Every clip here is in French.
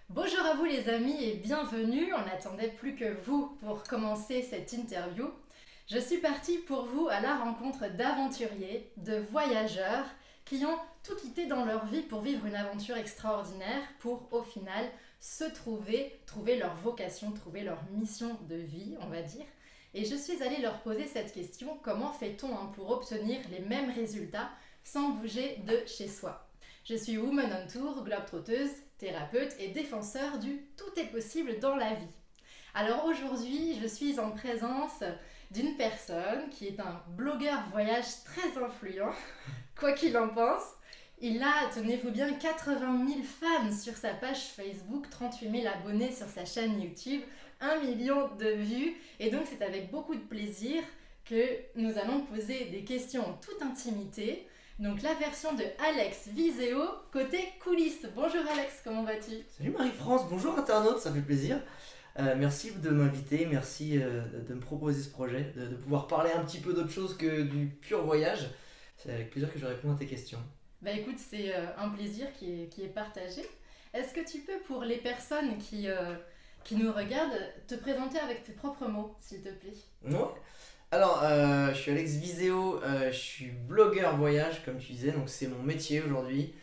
Bonjour à vous les amis et bienvenue. On n'attendait plus que vous pour commencer cette interview. Je suis partie pour vous à la rencontre d'aventuriers, de voyageurs qui ont tout quitté dans leur vie pour vivre une aventure extraordinaire pour au final se trouver leur vocation, trouver leur mission de vie, on va dire. Et je suis allée leur poser cette question, comment fait-on pour obtenir les mêmes résultats sans bouger de chez soi? Je suis Woman on Tour, globe-trotteuse, thérapeute et défenseur du tout est possible dans la vie. Alors aujourd'hui, je suis en présence d'une personne qui est un blogueur voyage très influent, quoi qu'il en pense. Il a, tenez-vous bien, 80 000 fans sur sa page Facebook, 38 000 abonnés sur sa chaîne YouTube, 1 million de vues. Et donc c'est avec beaucoup de plaisir que nous allons poser des questions en toute intimité. Donc la version de Alex Viseo côté coulisses. Bonjour Alex, comment vas-tu? Salut Marie-France, bonjour internaute, ça fait plaisir. Merci de m'inviter, merci de me proposer ce projet, de pouvoir parler un petit peu d'autre chose que du pur voyage. C'est avec plaisir que je réponds à tes questions. Bah écoute, c'est un plaisir qui est partagé. Est-ce que tu peux, pour les personnes qui nous regardent, te présenter avec tes propres mots, s'il te plaît? Ouais. Alors, je suis Alex Viseo, je suis blogueur voyage, comme tu disais, donc c'est mon métier aujourd'hui.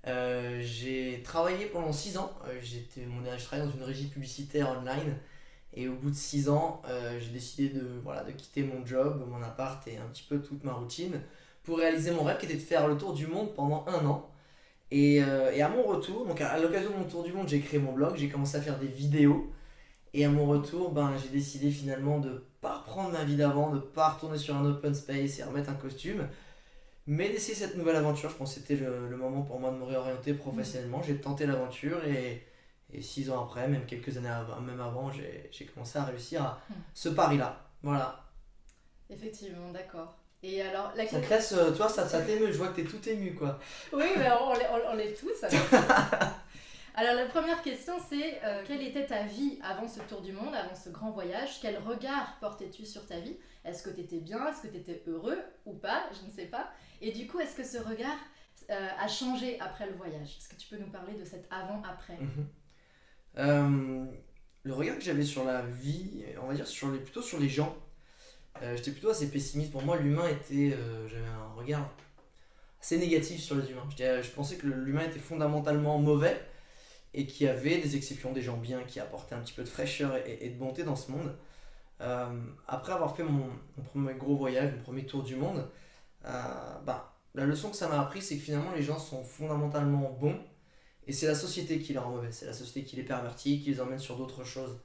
J'ai travaillé pendant 6 ans, je travaillais dans une régie publicitaire online et au bout de 6 ans, j'ai décidé de quitter mon job, mon appart et un petit peu toute ma routine pour réaliser mon rêve qui était de faire le tour du monde pendant 1 an. Et à mon retour, donc à l'occasion de mon tour du monde, j'ai créé mon blog, j'ai commencé à faire des vidéos. Et à mon retour, j'ai décidé finalement de pas reprendre ma vie d'avant, de pas retourner sur un open space et remettre un costume, mais d'essayer cette nouvelle aventure. Je pense que c'était le moment pour moi de me réorienter professionnellement. J'ai tenté l'aventure et 6 ans après, même quelques années même avant, j'ai commencé à réussir à ce pari-là. Voilà. Effectivement, d'accord. Et alors, Ça te laisse, toi, ça t'émeut, je vois que t'es tout ému quoi. Oui, mais on l'est tous. Alors la première question c'est quelle était ta vie avant ce tour du monde, avant ce grand voyage? Quel regard portais-tu sur ta vie? Est-ce que tu étais bien? Est-ce que tu étais heureux ou pas? Je ne sais pas. Et du coup, est-ce que ce regard a changé après le voyage? Est-ce que tu peux nous parler de cet avant-après? Euh, le regard que j'avais sur la vie, on va dire plutôt sur les gens, j'étais plutôt assez pessimiste. Pour moi, j'avais un regard assez négatif sur les humains. Je pensais que l'humain était fondamentalement mauvais et qu'il y avait des exceptions, des gens bien qui apportaient un petit peu de fraîcheur et de bonté dans ce monde. Après avoir fait mon premier gros voyage, mon premier tour du monde, la leçon que ça m'a appris, c'est que finalement les gens sont fondamentalement bons et c'est la société qui les rend mauvais, c'est la société qui les pervertit, qui les emmène sur d'autres choses.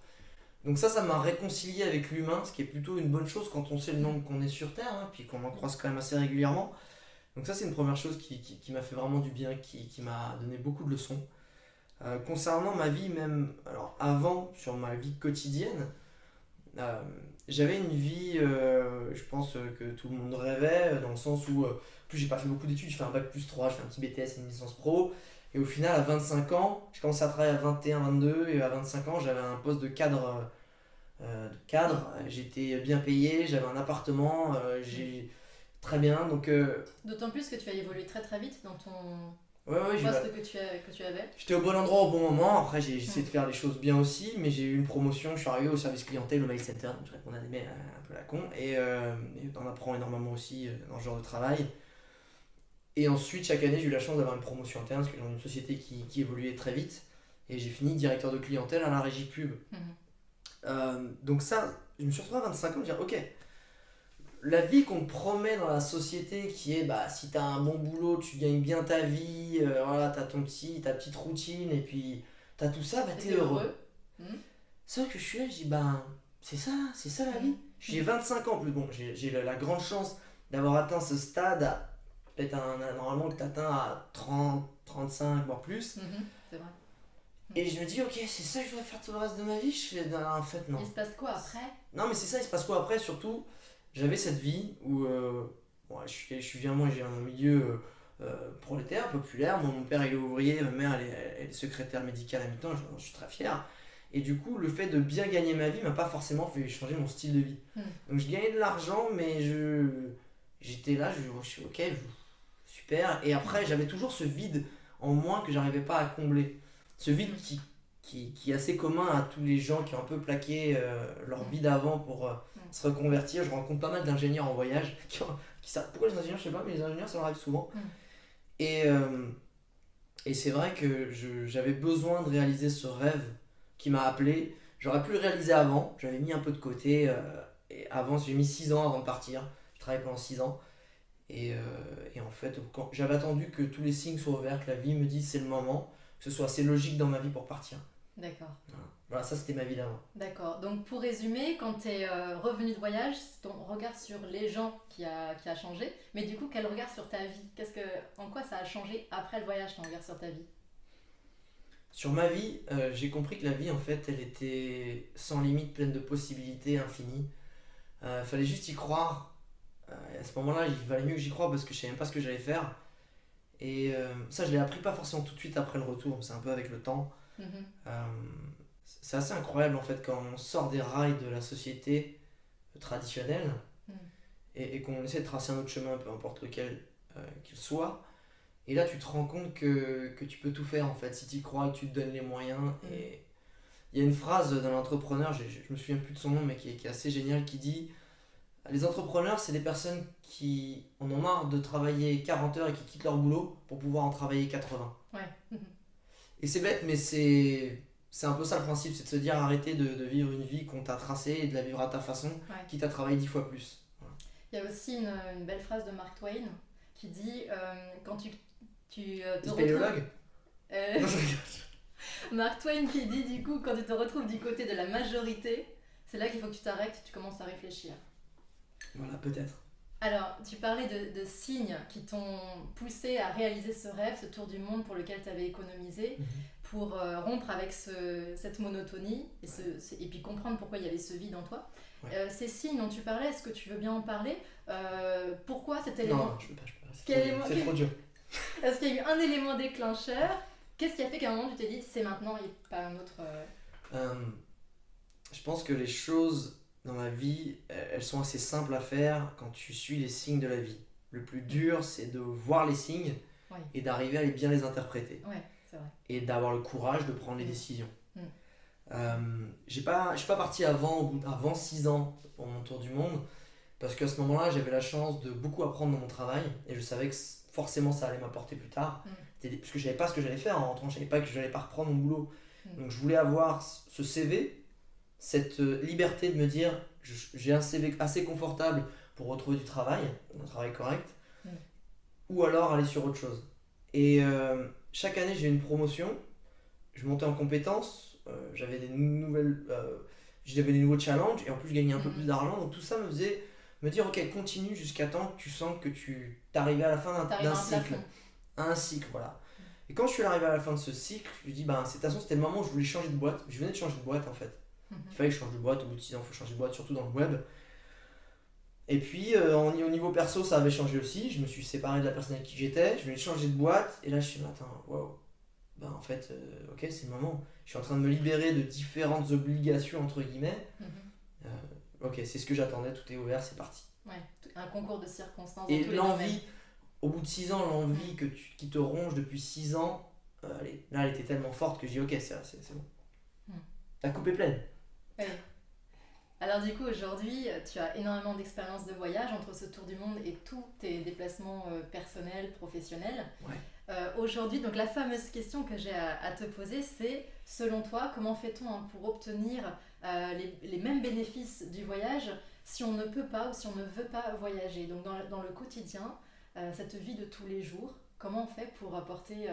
Donc ça m'a réconcilié avec l'humain, ce qui est plutôt une bonne chose quand on sait le nombre qu'on est sur Terre, puis qu'on en croise quand même assez régulièrement. Donc ça c'est une première chose qui m'a fait vraiment du bien, qui m'a donné beaucoup de leçons. Concernant ma vie même, alors avant, sur ma vie quotidienne, j'avais une vie, je pense que tout le monde rêvait, dans le sens où, plus j'ai pas fait beaucoup d'études, je fais un bac+3, je fais un petit BTS et une licence pro, et au final à 25 ans, j'ai commencé à travailler à 21, 22, et à 25 ans j'avais un poste de cadre, j'étais bien payé, j'avais un appartement, j'ai très bien, donc D'autant plus que tu as évolué très très vite dans ton ouais, poste que tu avais. j'étais au bon endroit au bon moment. Après, j'ai essayé de faire les choses bien aussi, mais j'ai eu une promotion. Je suis arrivé au service clientèle, au mail center, donc je répondais à des mails un peu à la con. Et on apprend énormément aussi dans ce genre de travail. Et ensuite, chaque année, j'ai eu la chance d'avoir une promotion interne, parce que j'ai dans une société qui évoluait très vite. Et j'ai fini directeur de clientèle à la régie pub. Donc ça, je me suis retrouvé à 25 ans, me dire, ok, la vie qu'on te promet dans la société qui est si t'as un bon boulot, tu gagnes bien ta vie, voilà, t'as ta petite routine et puis t'as tout ça, t'es heureux. C'est vrai que je suis là, je dis c'est ça la vie. J'ai 25 ans plus bon, j'ai la grande chance d'avoir atteint ce stade, peut-être normalement que t'atteins à 30, 35 voire plus. C'est vrai. Et je me dis ok, c'est ça que je dois faire tout le reste de ma vie. Je fais en fait non. Il se passe quoi après? Non mais c'est ça, il se passe quoi après surtout. J'avais cette vie où je viens moi j'ai un milieu prolétaire, populaire. Mon père il est ouvrier, ma mère elle est secrétaire médicale à mi-temps, je suis très fier. Et du coup, le fait de bien gagner ma vie m'a pas forcément fait changer mon style de vie. Donc je gagnais de l'argent, mais j'étais là, je suis ok, super. Et après, j'avais toujours ce vide en moi que j'arrivais pas à combler. Ce vide qui qui est assez commun à tous les gens qui ont un peu plaqué leur vie d'avant pour se reconvertir. Je rencontre pas mal d'ingénieurs en voyage. Pourquoi les ingénieurs, je sais pas, mais les ingénieurs, ça leur arrive souvent. Et, et c'est vrai que j'avais besoin de réaliser ce rêve qui m'a appelé. J'aurais pu le réaliser avant, j'avais mis un peu de côté. Et avant, j'ai mis 6 ans avant de partir. Je travaillais pendant 6 ans. Et en fait, j'avais attendu que tous les signes soient ouverts, que la vie me dise c'est le moment, que ce soit assez logique dans ma vie pour partir. D'accord. Voilà, ça c'était ma vie d'avant. D'accord. Donc pour résumer, quand tu es revenu de voyage, c'est ton regard sur les gens qui a changé. Mais du coup, quel regard sur ta vie? En quoi ça a changé après le voyage, ton regard sur ta vie? Sur ma vie, j'ai compris que la vie en fait, elle était sans limite, pleine de possibilités infinies. Fallait juste y croire. Et à ce moment-là, il valait mieux que j'y croie parce que je savais même pas ce que j'allais faire. Et ça, je l'ai appris pas forcément tout de suite après le retour, c'est un peu avec le temps. Euh, c'est assez incroyable en fait quand on sort des rails de la société traditionnelle et qu'on essaie de tracer un autre chemin, peu importe lequel qu'il soit. Et là, tu te rends compte que tu peux tout faire en fait si tu y crois et que tu te donnes les moyens. Et il y a une phrase d'un entrepreneur, je me souviens plus de son nom, mais qui est assez géniale, qui dit: les entrepreneurs, c'est des personnes qui en ont marre de travailler 40 heures et qui quittent leur boulot pour pouvoir en travailler 80. Ouais. Et c'est bête, mais c'est un peu ça le principe, c'est de se dire arrêter de vivre une vie qu'on t'a tracée et de la vivre à ta façon, quitte à travailler 10 fois plus. Voilà. Il y a aussi une belle phrase de Mark Twain qui dit quand tu te Spéléologue Mark Twain qui dit du coup, quand tu te retrouves du côté de la majorité, c'est là qu'il faut que tu t'arrêtes et que tu commences à réfléchir. Voilà, peut-être. Alors, tu parlais de signes qui t'ont poussé à réaliser ce rêve, ce tour du monde pour lequel tu avais économisé, pour rompre avec cette monotonie et puis comprendre pourquoi il y avait ce vide en toi. Ces signes dont tu parlais, est-ce que tu veux bien en parler? Pourquoi cet élément? Non, je peux pas. C'est trop dur. Est-ce qu'il y a eu un élément déclencheur? Qu'est-ce qui a fait qu'à un moment tu t'es dit c'est maintenant et pas un autre Je pense que les choses dans la vie, elles sont assez simples à faire quand tu suis les signes de la vie. Le plus dur, c'est de voir les signes et d'arriver à bien les interpréter. Ouais, c'est vrai. Et d'avoir le courage de prendre les décisions. Je suis pas parti avant 6 ans pour mon tour du monde, parce qu'à ce moment-là, j'avais la chance de beaucoup apprendre dans mon travail et je savais que forcément ça allait m'apporter plus tard. Parce que je savais pas ce que j'allais faire en rentrant, je savais pas que j'allais pas reprendre mon boulot. Donc je voulais avoir ce CV, cette liberté de me dire j'ai un CV assez confortable pour retrouver du travail, un travail correct, ou alors aller sur autre chose. Et chaque année j'ai eu une promotion, je montais en compétences, j'avais des nouveaux challenges et en plus je gagnais un peu plus d'argent, donc tout ça me faisait me dire ok, continue jusqu'à temps que tu sens que tu t'arrives à la fin d'un cycle. Un cycle, voilà. Et quand je suis arrivé à la fin de ce cycle, je me dis de toute façon c'était le moment où je voulais changer de boîte. Je venais de changer de boîte en fait. Il fallait que je change de boîte, au bout de 6 ans il faut changer de boîte, surtout dans le web. Et puis au niveau perso ça avait changé aussi, je me suis séparé de la personne avec qui j'étais, je venais de changer de boîte et là je suis attends, waouh. En fait, ok, c'est le moment. Je suis en train de me libérer de différentes obligations entre guillemets. Ok, c'est ce que j'attendais, tout est ouvert, c'est parti. Ouais, un concours de circonstances. Et l'envie, au bout de 6 ans, l'envie qui te ronge depuis 6 ans, elle était tellement forte que je dis ok, c'est bon. La coupe est pleine. Oui. Alors du coup, aujourd'hui, tu as énormément d'expérience de voyage entre ce tour du monde et tous tes déplacements personnels, professionnels. Aujourd'hui, donc la fameuse question que j'ai à te poser, c'est selon toi, comment fait-on pour obtenir les mêmes bénéfices du voyage si on ne peut pas ou si on ne veut pas voyager? Donc dans le quotidien, cette vie de tous les jours, comment on fait pour apporter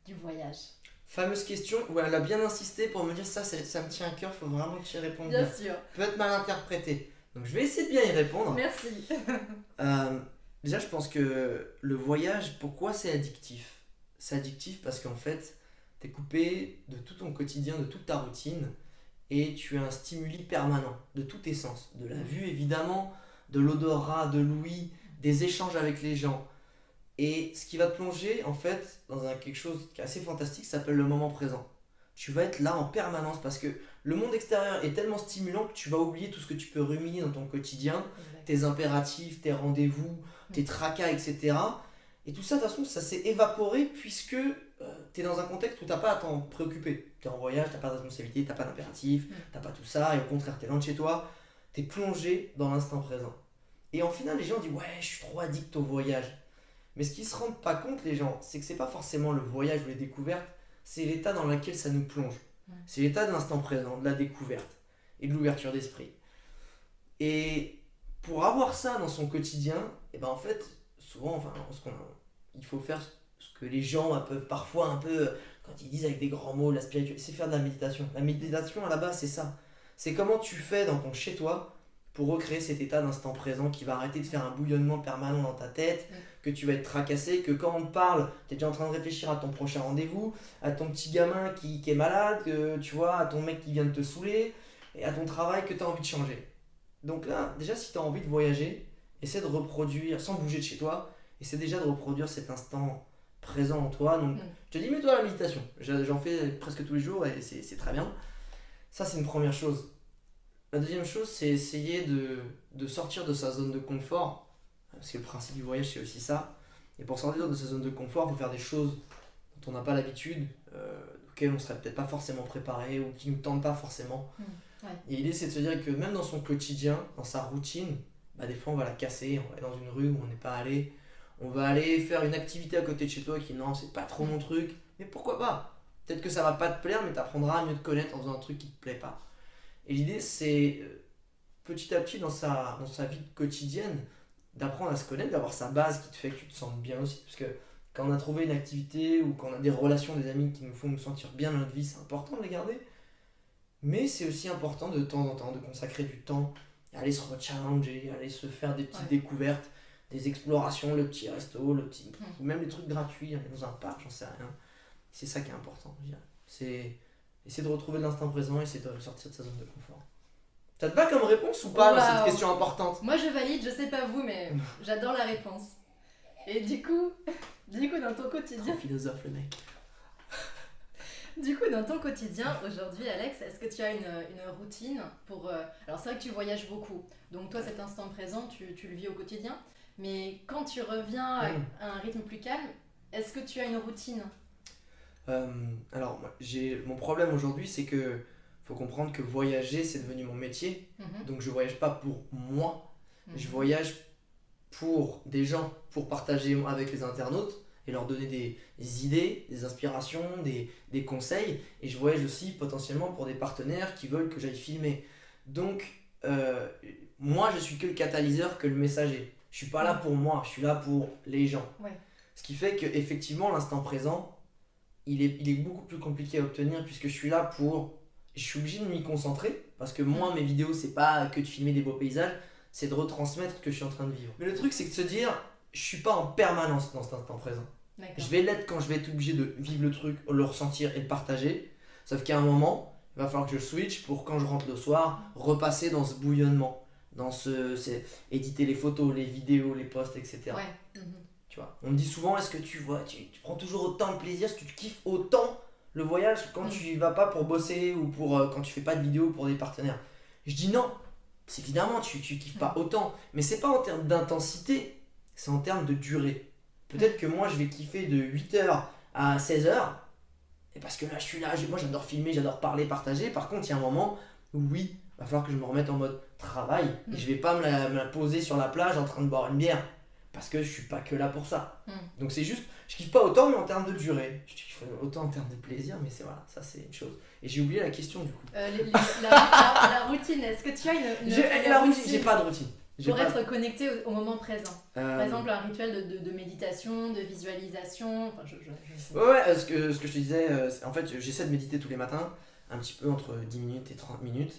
du voyage? Fameuse question où elle a bien insisté pour me dire ça me tient à cœur, faut vraiment que tu y répondes bien. Bien sûr. Peut être mal interprété. Donc je vais essayer de bien y répondre. Merci. Déjà, je pense que le voyage, pourquoi c'est addictif? C'est addictif parce qu'en fait, t'es coupé de tout ton quotidien, de toute ta routine et tu as un stimuli permanent de tous tes sens. De la vue évidemment, de l'odorat, de l'ouïe, des échanges avec les gens. Et ce qui va te plonger en fait dans quelque chose qui est assez fantastique, ça s'appelle le moment présent. Tu vas être là en permanence parce que le monde extérieur est tellement stimulant que tu vas oublier tout ce que tu peux ruminer dans ton quotidien, tes impératifs, tes rendez-vous, tes tracas, etc. Et tout ça, de toute façon, ça s'est évaporé puisque tu es dans un contexte où tu n'as pas à t'en préoccuper. tu es en voyage, tu n'as pas de responsabilité, tu n'as pas d'impératif, tu n'as pas tout ça, et au contraire, tu es loin de chez toi, tu es plongé dans l'instant présent. Et en final, les gens disent ouais, je suis trop addict au voyage. Mais ce qu'ils se rendent pas compte, les gens, c'est que c'est pas forcément le voyage ou les découvertes, c'est l'état dans lequel ça nous plonge. C'est l'état de l'instant présent, de la découverte et de l'ouverture d'esprit. Et pour avoir ça dans son quotidien, et ben en fait, souvent, il faut faire ce que les gens peuvent parfois un peu, quand ils disent avec des grands mots, la spiritualité, c'est faire de la méditation. La méditation, à la base, c'est ça. C'est comment tu fais dans ton chez-toi pour recréer cet état d'instant présent qui va arrêter de faire un bouillonnement permanent dans ta tête, que tu vas être tracassé, que quand on te parle, tu es déjà en train de réfléchir à ton prochain rendez-vous, à ton petit gamin qui est malade, que, tu vois, à ton mec qui vient de te saouler, et à ton travail que tu as envie de changer. Donc là, déjà, si tu as envie de voyager, essaie de reproduire, sans bouger de chez toi, essaie déjà de reproduire cet instant présent en toi. Donc, je te dis, mets-toi à la méditation. J'en fais presque tous les jours et c'est très bien. Ça, c'est une première chose. La deuxième chose, c'est essayer de sortir de sa zone de confort. Parce que le principe du voyage, c'est aussi ça. Et pour sortir de sa zone de confort, il faut faire des choses dont on n'a pas l'habitude, auxquelles on ne serait peut-être pas forcément préparé ou qui ne nous tentent pas forcément. Ouais. Et l'idée, c'est de se dire que même dans son quotidien, dans sa routine, des fois on va la casser, on va aller dans une rue où on n'est pas allé, on va aller faire une activité à côté de chez toi qui non, c'est pas trop mon truc, mais pourquoi pas? Peut-être que ça va pas te plaire, mais tu apprendras à mieux te connaître en faisant un truc qui te plaît pas. Et l'idée, c'est petit à petit dans sa vie quotidienne, d'apprendre à se connaître, d'avoir sa base qui te fait que tu te sens bien aussi. Parce que quand on a trouvé une activité ou quand on a des relations, des amis qui nous font nous sentir bien dans notre vie, c'est important de les garder. Mais c'est aussi important de temps en temps de consacrer du temps à aller se rechallenger, aller se faire des petites découvertes, des explorations, le petit resto, ou même les trucs gratuits, aller dans un parc, j'en sais rien. C'est ça qui est important, je dirais. C'est essayer de retrouver l'instant présent, essayer de sortir de sa zone de confort. Ça te va comme réponse ou pas dans cette question importante? Moi je valide, je sais pas vous, mais j'adore la réponse. Et du coup dans ton quotidien... Trop philosophe le mec. Du coup, dans ton quotidien, aujourd'hui, Alex, est-ce que tu as une routine pour... Alors, c'est vrai que tu voyages beaucoup. Donc, toi, cet instant présent, tu le vis au quotidien. Mais quand tu reviens à un rythme plus calme, est-ce que tu as une routine? Alors, mon problème aujourd'hui, c'est que faut comprendre que voyager, c'est devenu mon métier. Donc, je voyage pas pour moi. Je voyage pour des gens, pour partager avec les internautes et leur donner des idées, des inspirations, des conseils. Et je voyage aussi potentiellement pour des partenaires qui veulent que j'aille filmer. Donc, moi, je suis que le catalyseur, que le messager. Je suis pas là pour moi, je suis là pour les gens. Ouais. Ce qui fait qu'effectivement, l'instant présent, il est beaucoup plus compliqué à obtenir puisque je suis là pour... Je suis obligé de m'y concentrer parce que moi, mes vidéos, c'est pas que de filmer des beaux paysages, c'est de retransmettre ce que je suis en train de vivre. Mais le truc, c'est de se dire, je suis pas en permanence dans cet instant présent. D'accord. Je vais l'être quand je vais être obligé de vivre le truc, le ressentir et le partager. Sauf qu'à un moment, il va falloir que je switch pour quand je rentre le soir, repasser dans ce bouillonnement, éditer les photos, les vidéos, les posts, etc. Ouais. Tu vois, on me dit souvent, est-ce que tu prends toujours autant de plaisir, est-ce que tu kiffes autant le voyage quand tu y vas pas pour bosser ou quand tu fais pas de vidéos pour des partenaires? Je dis non, c'est évidemment tu kiffes pas autant, mais c'est pas en termes d'intensité, c'est en termes de durée. Peut-être que moi je vais kiffer de 8h à 16h, et parce que là je suis là, moi j'adore filmer, j'adore parler, partager. Par contre, il y a un moment où oui, il va falloir que je me remette en mode travail, et je vais pas me la poser sur la plage en train de boire une bière, parce que je suis pas que là pour ça. Donc c'est juste, je kiffe pas autant, mais en termes de durée. Je kiffe autant en termes de plaisir, mais voilà, ça c'est une chose. Et j'ai oublié la question du coup. La routine, est-ce que tu as une routine, j'ai pas de routine. Pour être connecté au moment présent. Par exemple, un rituel de méditation, de visualisation. Enfin, Ouais, ce que je te disais, en fait, j'essaie de méditer tous les matins, un petit peu entre 10 minutes et 30 minutes.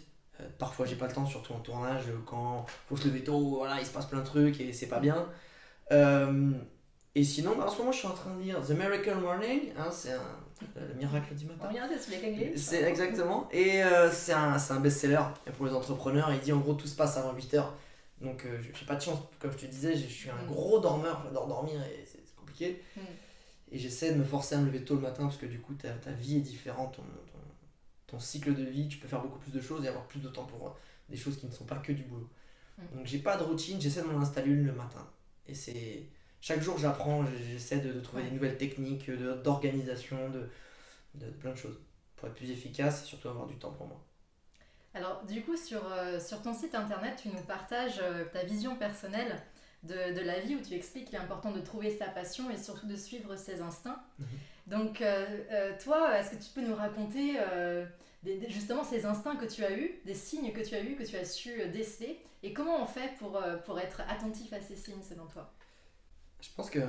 Parfois, j'ai pas le temps, surtout en tournage, quand faut se lever tôt, voilà, il se passe plein de trucs et c'est pas bien. Et sinon, en ce moment, je suis en train de lire The Miracle Morning, c'est le miracle du matin. C'est exactement. Et c'est un best-seller pour les entrepreneurs. Il dit en gros, tout se passe avant 8h. Donc j'ai pas de chance, comme je te disais, je suis un gros dormeur, j'adore dormir et c'est compliqué. Et j'essaie de me forcer à me lever tôt le matin parce que du coup ta vie est différente, ton cycle de vie, tu peux faire beaucoup plus de choses et avoir plus de temps pour des choses qui ne sont pas que du boulot. Donc j'ai pas de routine, j'essaie de m'en installer une le matin. Et c'est chaque jour j'apprends, j'essaie de trouver des nouvelles techniques, d'organisation, de plein de choses pour être plus efficace et surtout avoir du temps pour moi. Alors, du coup, sur ton site internet, tu nous partages ta vision personnelle de la vie où tu expliques qu'il est important de trouver sa passion et surtout de suivre ses instincts. Mhm. Donc, toi, est-ce que tu peux nous raconter justement ces instincts que tu as eus, des signes que tu as eus, que tu as su déceler et comment on fait pour être attentif à ces signes selon toi? Je pense que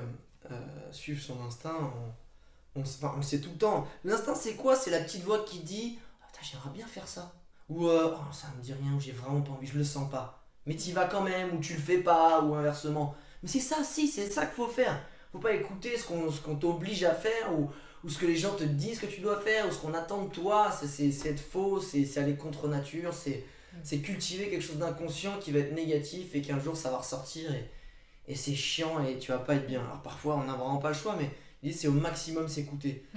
suivre son instinct, on le sait tout le temps. L'instinct, c'est quoi? C'est la petite voix qui dit ah, putain, j'aimerais bien faire ça. Ou oh, ça me dit rien, ou j'ai vraiment pas envie, je le sens pas. Mais t'y vas quand même, ou tu le fais pas, ou inversement. Mais c'est ça, si, c'est ça qu'il faut faire. Faut pas écouter ce qu'on t'oblige à faire, ou ce que les gens te disent que tu dois faire, ou ce qu'on attend de toi. C'est être faux, c'est aller contre nature, c'est cultiver quelque chose d'inconscient qui va être négatif et qu'un jour ça va ressortir et c'est chiant et tu vas pas être bien. Alors parfois on n'a vraiment pas le choix, mais l'idée c'est au maximum s'écouter.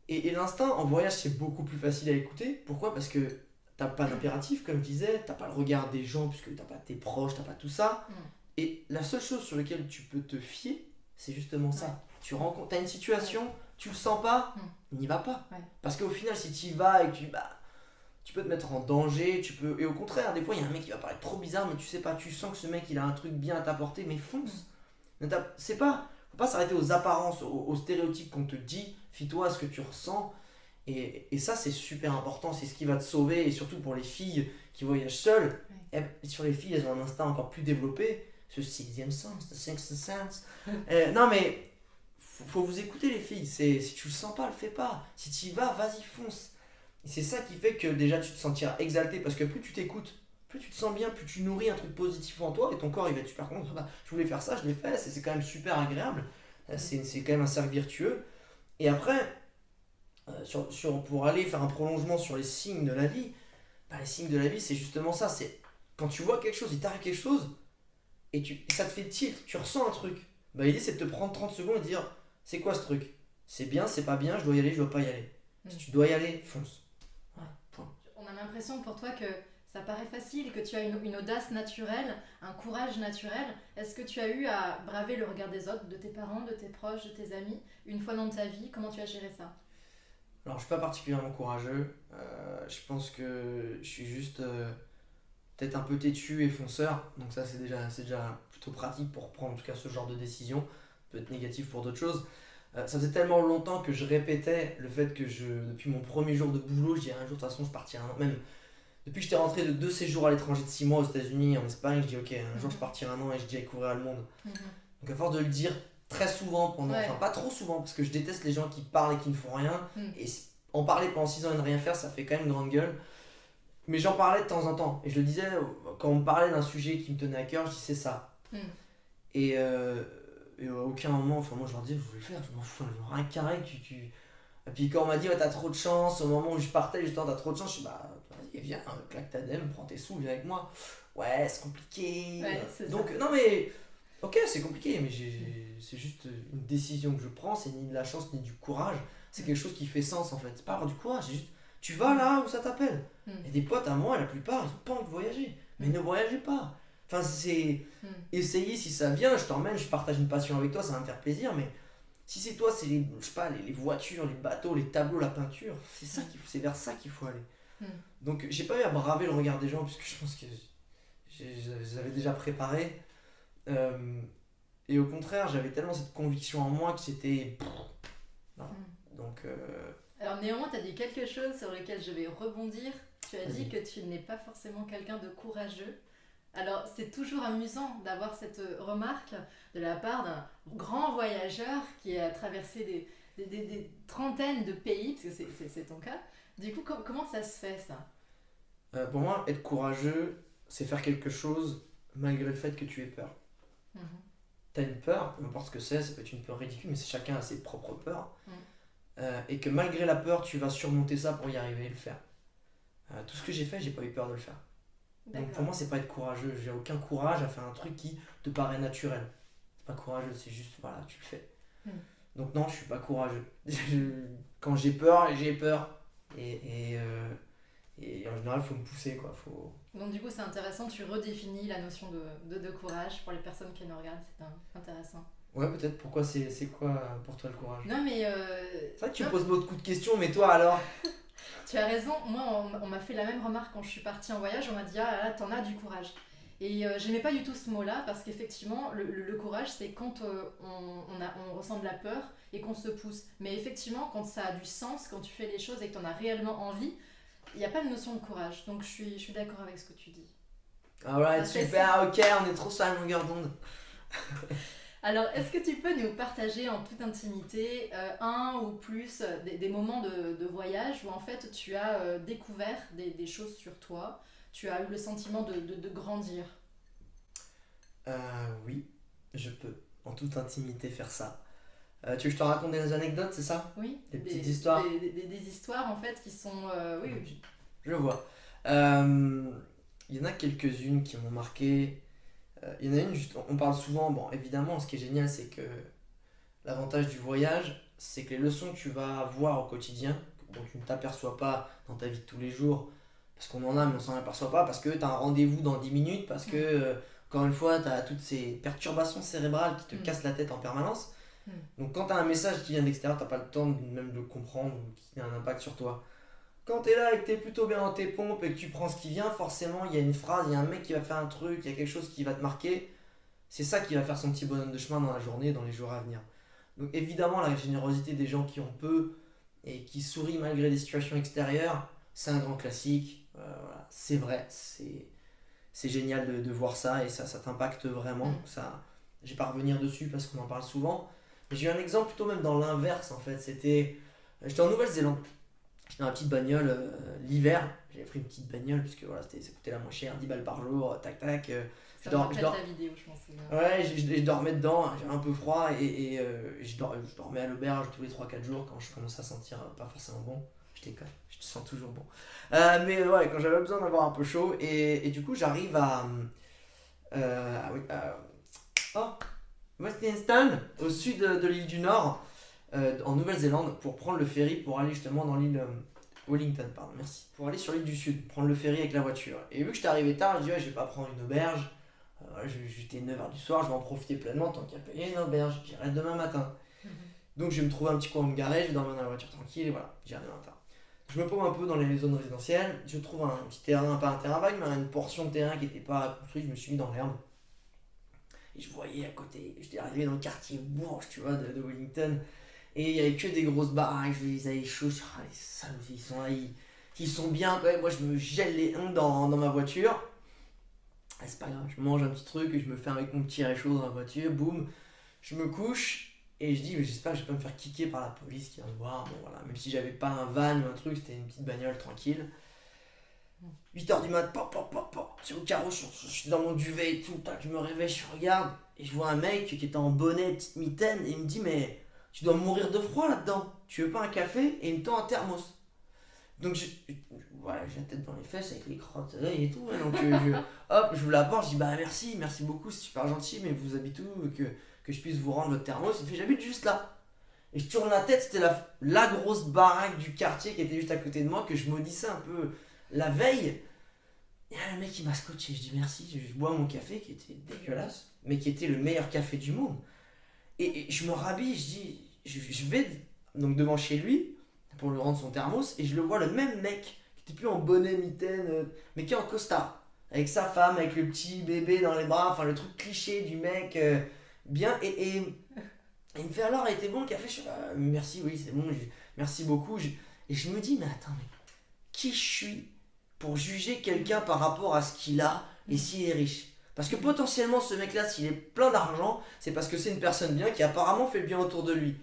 Et l'instinct en voyage c'est beaucoup plus facile à écouter. Pourquoi? Parce que t'as pas d'impératif comme je disais, t'as pas le regard des gens puisque t'as pas tes proches, t'as pas tout ça. Et la seule chose sur laquelle tu peux te fier, c'est justement ça. Ouais. T'as une situation, tu le sens pas, n'y va pas. Ouais. Parce qu'au final si tu y vas et que tu peux te mettre en danger, et au contraire, des fois il y a un mec qui va paraître trop bizarre, mais tu sais pas, tu sens que ce mec il a un truc bien à t'apporter, mais fonce. C'est pas, faut pas s'arrêter aux apparences, aux stéréotypes qu'on te dit, fie-toi à ce que tu ressens. Et ça c'est super important, c'est ce qui va te sauver, et surtout pour les filles qui voyagent seules, sur les filles elles ont un instinct encore plus développé, ce sixième sens, the sixth sense. Non mais, faut vous écouter les filles, si tu le sens pas, le fais pas. Si tu y vas, vas-y, fonce. Et c'est ça qui fait que déjà tu te sentiras exalté parce que plus tu t'écoutes, plus tu te sens bien, plus tu nourris un truc positif en toi et ton corps il va être super content. Bah, je voulais faire ça, je l'ai fait, c'est quand même super agréable. C'est quand même un cercle vertueux. Et après, pour aller faire un prolongement sur les signes de la vie, les signes de la vie c'est justement ça. C'est quand tu vois quelque chose, il t'arrive quelque chose et ça te fait tilt, tu ressens un truc. L'idée c'est de te prendre 30 secondes et de dire c'est quoi ce truc? C'est bien, c'est pas bien, je dois y aller, je dois pas y aller. Si tu dois y aller, fonce. Point. On a l'impression pour toi que ça paraît facile, que tu as une audace naturelle, un courage naturel. Est-ce que tu as eu à braver le regard des autres, de tes parents, de tes proches, de tes amis, une fois dans ta vie? Comment tu as géré ça? Alors, je suis pas particulièrement courageux. Je pense que je suis juste peut-être un peu têtu et fonceur. Donc ça, c'est déjà plutôt pratique pour prendre en tout cas ce genre de décision. Peut être négatif pour d'autres choses. Ça faisait tellement longtemps que je répétais le fait que depuis mon premier jour de boulot, je disais un jour de toute façon je partirai un an. Même depuis que j'étais rentré de 2 séjours à l'étranger de 6 mois aux États-Unis, en Espagne, je dis ok, un jour je partirai un an et je dis découvrir le monde. Donc à force de le dire très souvent, enfin pas trop souvent, parce que je déteste les gens qui parlent et qui ne font rien. Et en parler pendant 6 ans et ne rien faire, ça fait quand même une grande gueule. Mais j'en parlais de temps en temps. Et je le disais, quand on me parlait d'un sujet qui me tenait à cœur, je disais ça. Et à aucun moment, enfin moi je leur disais, je voulais le faire, je m'en fous, j'en ai rien carré. Et puis quand on m'a dit, ouais, t'as trop de chance, au moment où je partais, j'étais t'as trop de chance, je dis, vas-y, viens, claque ta dème, prends tes sous, viens avec moi. Ouais, c'est compliqué. C'est donc, ça. non mais, ok, c'est compliqué, mais c'est juste une décision que je prends, c'est ni de la chance ni du courage, c'est quelque chose qui fait sens en fait. C'est pas avoir du courage, c'est juste, tu vas là où ça t'appelle. Et des potes à moi, la plupart, ils ont pas envie de voyager, mais ne voyagez pas. Enfin, c'est essayer si ça vient, je t'emmène, je partage une passion avec toi, ça va me faire plaisir, mais si c'est toi, c'est je sais pas, les voitures, les bateaux, les tableaux, la peinture, c'est vers ça qu'il faut aller. Donc, j'ai pas eu à braver le regard des gens, puisque je pense que j'avais déjà préparé. Et au contraire, j'avais tellement cette conviction en moi que c'était. Voilà. Donc. Alors, néanmoins, tu as dit quelque chose sur lequel je vais rebondir. Tu as dit que tu n'es pas forcément quelqu'un de courageux. Alors, c'est toujours amusant d'avoir cette remarque de la part d'un grand voyageur qui a traversé des trentaines de pays, parce que c'est ton cas. Du coup, comment ça se fait, ça? Pour moi, être courageux, c'est faire quelque chose malgré le fait que tu aies peur. T'as une peur, peu importe ce que c'est, ça peut être une peur ridicule, mais chacun a ses propres peurs. Et que malgré la peur, tu vas surmonter ça pour y arriver et le faire. Tout ce que j'ai fait, j'ai pas eu peur de le faire. Donc pour moi, c'est pas être courageux. J'ai aucun courage à faire un truc qui te paraît naturel. C'est pas courageux, c'est juste, voilà, tu le fais. Donc non, je suis pas courageux. Quand j'ai peur, j'ai peur. Et en général, faut me pousser, quoi. Donc du coup, c'est intéressant, tu redéfinis la notion de courage pour les personnes qui nous regardent, c'est intéressant. Ouais, peut-être. Pourquoi c'est quoi pour toi le courage? Non, mais C'est vrai que tu non, me poses beaucoup de questions, mais toi alors? tu as raison. Moi, on m'a fait la même remarque quand je suis partie en voyage. On m'a dit, ah là, t'en as du courage. Et j'aimais pas du tout ce mot-là parce qu'effectivement, le courage, c'est quand on ressent de la peur et qu'on se pousse. Mais effectivement, quand ça a du sens, quand tu fais les choses et que tu en as réellement envie, il n'y a pas de notion de courage. Donc je suis d'accord avec ce que tu dis. Ça Alright, fait super, ok, on est trop sur la longueur d'onde. Alors, est-ce que tu peux nous partager en toute intimité un ou plus des moments de voyage où en fait tu as découvert des choses sur toi, tu as eu le sentiment de grandir? Oui, je peux, en toute intimité, faire ça. Tu veux que je te raconte des anecdotes, c'est ça? Oui, Des petites histoires? des histoires en fait qui sont... oui, oui. Je vois. Euh, Il y en a quelques-unes qui m'ont marqué. Il y en a une, juste, on parle souvent, bon, évidemment, ce qui est génial, c'est que l'avantage du voyage, c'est que les leçons que tu vas avoir au quotidien, dont tu ne t'aperçois pas dans ta vie de tous les jours, parce qu'on en a, mais on s'en aperçoit pas, parce que tu as un rendez-vous dans 10 minutes, parce que, Mm, encore une fois, tu as toutes ces perturbations cérébrales qui te mm, cassent la tête en permanence. mm, Donc quand tu as un message qui vient de l'extérieur, tu n'as pas le temps même de le comprendre ou qui a un impact sur toi. Quand tu es là et que tu es plutôt bien dans tes pompes et que tu prends ce qui vient, forcément, il y a une phrase, il y a un mec qui va faire un truc, il y a quelque chose qui va te marquer. C'est ça qui va faire son petit bonhomme de chemin dans la journée, dans les jours à venir. Donc évidemment, la générosité des gens qui ont peu et qui sourient malgré des situations extérieures, c'est un grand classique. Voilà. C'est vrai, c'est génial de voir ça et ça t'impacte vraiment. mm. Ça, je vais pas revenir dessus parce qu'on en parle souvent. Mais j'ai eu un exemple plutôt même dans l'inverse en fait. J'étais en Nouvelle-Zélande. J'étais dans la petite bagnole l'hiver. J'avais pris une petite bagnole puisque voilà, ça coûtait la moins cher, 10 balles par jour, tac tac. Ça me rappelle ta vidéo, je m'en souviens. Ouais, je dormais dedans, j'avais un peu froid et je dormais à l'auberge tous les 3 4 jours quand je commençais à sentir pas forcément bon. Je déconne, je te sens toujours bon. Ouais, quand j'avais besoin d'avoir un peu chaud et du coup j'arrive oui, oh, Westminster, au sud de l'île du Nord, en Nouvelle-Zélande, pour prendre le ferry pour aller justement dans l'île Wellington, pardon, merci. Pour aller sur l'île du Sud, prendre le ferry avec la voiture. Et vu que j'étais arrivé tard, je dis ouais, je vais pas prendre une auberge. J'étais 9h du soir, je vais en profiter pleinement tant qu'il y a payé une auberge, j'irai demain matin. Mhm. Donc je vais me trouver un petit coin où me garer, je vais dormir dans la voiture tranquille et voilà, j'irai demain matin. Je me pose un peu dans les zones résidentielles, je trouve un petit terrain, pas un terrain vague, mais une portion de terrain qui n'était pas construite, je me suis mis dans l'herbe. Et je voyais à côté, j'étais arrivé dans le quartier Bourges, tu vois, de Wellington, et il n'y avait que des grosses baraques, je les avais chauds, je dis, ah, les salauds, ils sont là, ils sont bien quand même, moi je me gèle les uns dans ma voiture. Ah, c'est pas grave, je mange un petit truc et je me fais avec mon petit réchaud dans la voiture, boum, je me couche et je dis, mais j'espère que je vais pas me faire kicker par la police qui va me voir. Bon voilà, même si j'avais pas un van ou un truc, c'était une petite bagnole tranquille. 8h du mat, pop, pop, pop, pop, c'est au carreau, je suis dans mon duvet et tout, tac, je me réveille, je regarde et je vois un mec qui était en bonnet, petite mitaine et il me dit, mais tu dois mourir de froid là-dedans, tu veux pas un café? Et il me tend un thermos. Donc voilà, j'ai la tête dans les fesses avec les crottes et tout. Donc hop, je vous la porte, je dis bah merci, merci beaucoup, c'est super gentil, mais vous habitez où que je puisse vous rendre votre thermos? Il me fait j'habite juste là. Et je tourne la tête, c'était la grosse baraque du quartier qui était juste à côté de moi, que je maudissais un peu la veille. Et là, le mec il m'a scotché, je dis merci, je bois mon café qui était dégueulasse, mais qui était le meilleur café du monde. Et je me rhabille, je dis, je vais donc devant chez lui pour lui rendre son thermos et je le vois le même mec qui était plus en bonnet mitaine mais qui est en costard avec sa femme avec le petit bébé dans les bras, enfin le truc cliché du mec bien et il me fait alors, il était bon le café, je suis merci, oui c'est bon, merci beaucoup et je me dis mais attends, mais qui je suis pour juger quelqu'un par rapport à ce qu'il a et s'il est riche? Parce que potentiellement ce mec là, s'il est plein d'argent, c'est parce que c'est une personne bien qui apparemment fait le bien autour de lui.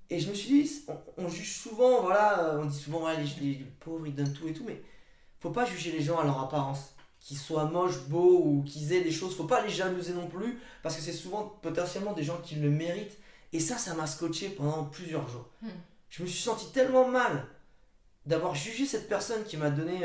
Et je me suis dit, on juge souvent, voilà, on dit souvent, ouais, les pauvres ils donnent tout et tout, mais faut pas juger les gens à leur apparence. Qu'ils soient moches, beaux ou qu'ils aient des choses, faut pas les jalouser non plus, parce que c'est souvent potentiellement des gens qui le méritent. Et ça m'a scotché pendant plusieurs jours. Mm. Je me suis senti tellement mal d'avoir jugé cette personne qui m'a donné,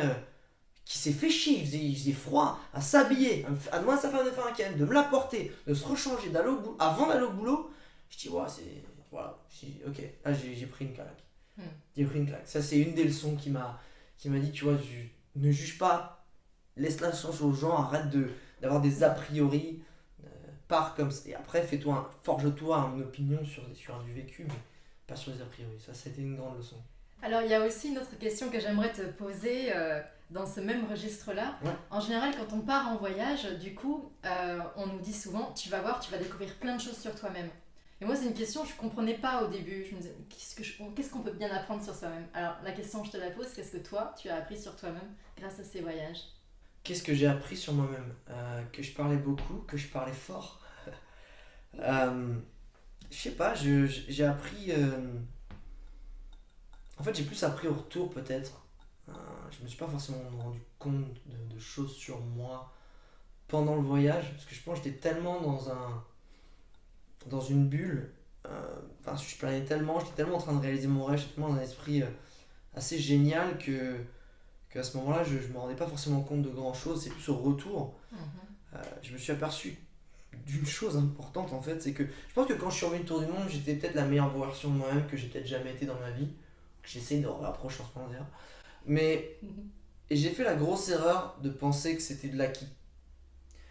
qui s'est fait chier, il faisait froid, à s'habiller, à demander à sa femme de faire un câlin, de me l'apporter, de se rechanger, d'aller au boulot, avant d'aller au boulot. Je dis, ouais, c'est. Voilà, ok, là j'ai pris une claque. Mm. J'ai pris une claque. Ça, c'est une des leçons qui m'a dit, tu vois, ne juge pas, laisse la chance aux gens, arrête d'avoir des a priori. pars comme ça. Et après, forge-toi une opinion sur du vécu, mais pas sur les a priori. Ça a été une grande leçon. Alors, il y a aussi une autre question que j'aimerais te poser dans ce même registre-là. Ouais. En général, quand on part en voyage, du coup, on nous dit souvent, tu vas voir, tu vas découvrir plein de choses sur toi-même. Et moi, c'est une question que je ne comprenais pas au début. Je me disais, qu'est-ce qu'on peut bien apprendre sur soi-même? Alors, la question, je te la pose, qu'est-ce que toi, tu as appris sur toi-même grâce à ces voyages? Qu'est-ce que j'ai appris sur moi-même? Que je parlais beaucoup, que je parlais fort. Je sais pas, j'ai appris. En fait, j'ai plus appris au retour, peut-être. Je me suis pas forcément rendu compte de choses sur moi pendant le voyage, parce que je pense que j'étais tellement dans une bulle. Enfin, je planais tellement, j'étais tellement en train de réaliser mon rêve, j'étais tellement dans un esprit assez génial qu'à ce moment-là, je me rendais pas forcément compte de grand chose. C'est plus au retour. Je me suis aperçu d'une chose importante en fait, c'est que je pense que quand je suis revenu tour du monde, j'étais peut-être la meilleure version de moi-même que j'ai peut-être jamais été dans ma vie. Que j'essaye de rapprocher en ce moment d'ailleurs. Mais Mhm. et j'ai fait la grosse erreur de penser que c'était de l'acquis.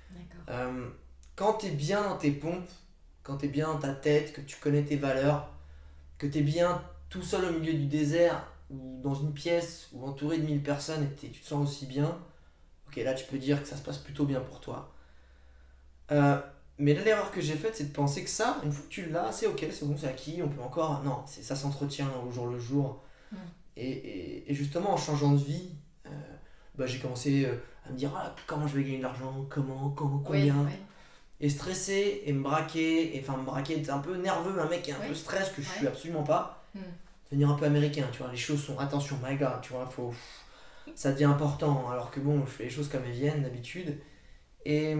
D'accord. Quand t'es bien dans tes pompes, quand t'es bien dans ta tête, que tu connais tes valeurs, que t'es bien tout seul au milieu du désert ou dans une pièce ou entouré de 1000 personnes et tu te sens aussi bien, ok, là tu peux dire que ça se passe plutôt bien pour toi. Euh, mais là, l'erreur que j'ai faite, c'est de penser que ça, une fois que tu l'as, c'est ok, c'est bon, c'est acquis, on peut encore. Non, ça s'entretient au jour le jour. Mm. Et justement, en changeant de vie, euh, j'ai commencé à me dire comment je vais gagner de l'argent, comment, quand, Oui, combien. oui, Et stresser et me braquer, enfin me braquer, être un peu nerveux, un mec qui est un peu oui, stress, que je suis oui. absolument pas. Mm. Devenir un peu américain, tu vois, les choses sont, attention, my god, tu vois, ça devient important, alors que bon, je fais les choses comme elles viennent d'habitude. Et,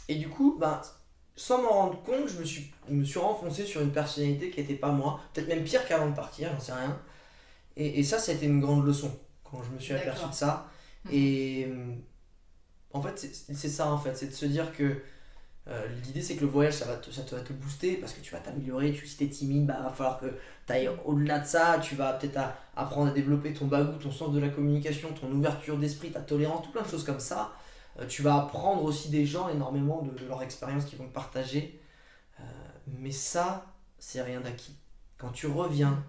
et du coup, sans m'en rendre compte, je me suis renfoncé sur une personnalité qui n'était pas moi, peut-être même pire qu'avant de partir, j'en sais rien. Et ça a été une grande leçon, quand je me suis aperçu de D'accord. ça. Mhm. Et en fait, c'est ça, en fait, c'est de se dire que l'idée c'est que le voyage ça va te booster parce que tu vas t'améliorer, si t'es timide, va falloir que tu ailles Mm. au-delà de ça, tu vas peut-être apprendre à développer ton bagou, ton sens de la communication, ton ouverture d'esprit, ta tolérance, tout plein de choses comme ça. Tu vas apprendre aussi des gens énormément de leur expérience qu'ils vont te partager. Euh, mais ça, c'est rien d'acquis. Quand tu reviens, Mm.